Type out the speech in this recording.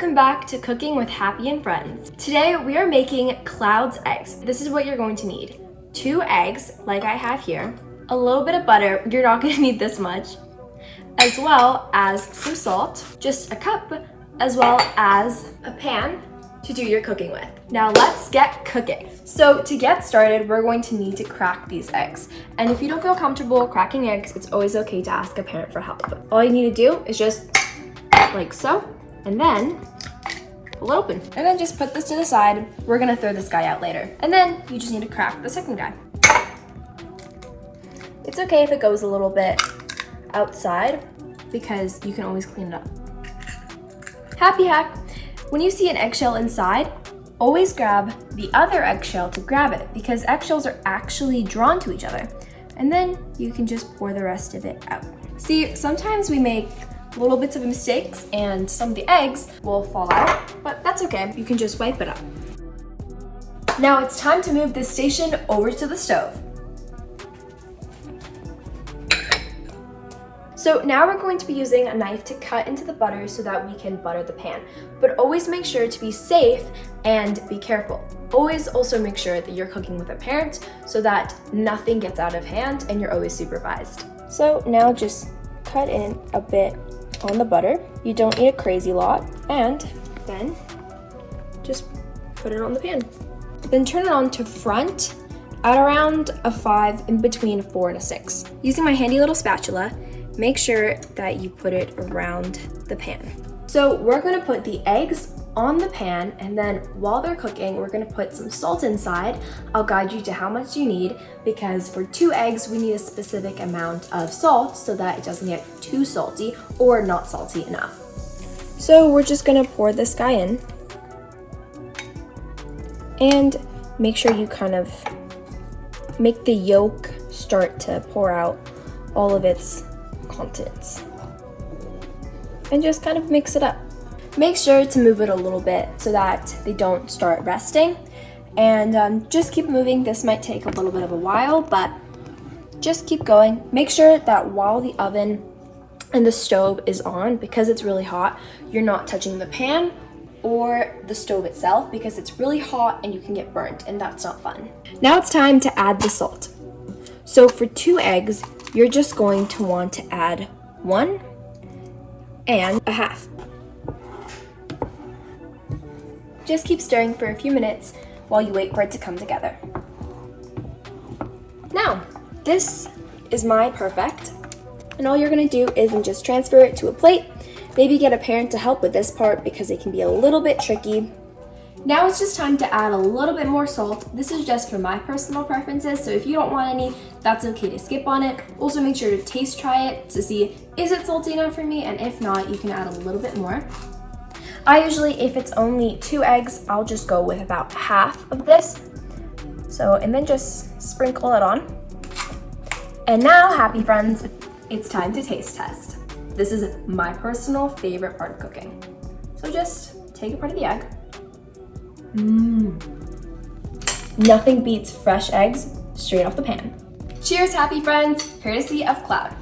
welcome back to Cooking with Happy and Friends. Today we are making Cloud's eggs. This is what you're going to need. 2 eggs, like I have here, a little bit of butter, you're not gonna need this much, as well as some salt, just a cup, as well as a pan to do your cooking with. Now let's get cooking. So to get started, we're going to need to crack these eggs. And if you don't feel comfortable cracking eggs, it's always okay to ask a parent for help. All you need to do is just like so, and then pull it open. And then just put this to the side. We're gonna throw this guy out later. And then you just need to crack the second guy. It's okay if it goes a little bit outside because you can always clean it up. Happy hack, when you see an eggshell inside, always grab the other eggshell to grab it because eggshells are actually drawn to each other. And then you can just pour the rest of it out. See, sometimes we make little bits of mistakes and some of the eggs will fall out, but that's okay. You can just wipe it up. Now it's time to move this station over to the stove. So now we're going to be using a knife to cut into the butter so that we can butter the pan. But always make sure to be safe and be careful. Always also make sure that you're cooking with a parent so that nothing gets out of hand and you're always supervised. So now just cut in a bit on the butter. You don't need a crazy lot. And then just put it on the pan. Then turn it on to front at around a 5, in between a 4 and a 6. Using my handy little spatula, make sure that you put it around the pan. So we're gonna put the eggs on the pan, and then while they're cooking, we're gonna put some salt inside. I'll guide you to how much you need because for 2 eggs, we need a specific amount of salt so that it doesn't get too salty or not salty enough. So we're just gonna pour this guy in and make sure you kind of make the yolk start to pour out all of its contents. And just kind of mix it up. Make sure to move it a little bit so that they don't start resting. And just keep moving. This might take a little bit of a while, but just keep going. Make sure that while the oven and the stove is on, because it's really hot, you're not touching the pan or the stove itself because it's really hot and you can get burnt, and that's not fun. Now it's time to add the salt. So for 2 eggs, you're just going to want to add 1 and a half. Just keep stirring for a few minutes while you wait for it to come together. Now, this is my perfect, and all you're gonna do is just transfer it to a plate. Maybe get a parent to help with this part because it can be a little bit tricky. Now it's just time to add a little bit more salt. This is just for my personal preferences, so if you don't want any, that's okay to skip on it. Also make sure to taste try it to see, is it salty enough for me? And if not, you can add a little bit more. I usually, if it's only 2 eggs, I'll just go with about half of this. So, and then just sprinkle it on. And now, happy friends, it's time to taste test. This is my personal favorite part of cooking. So just take a part of the egg. Nothing beats fresh eggs straight off the pan. Cheers, happy friends, courtesy of Cloud.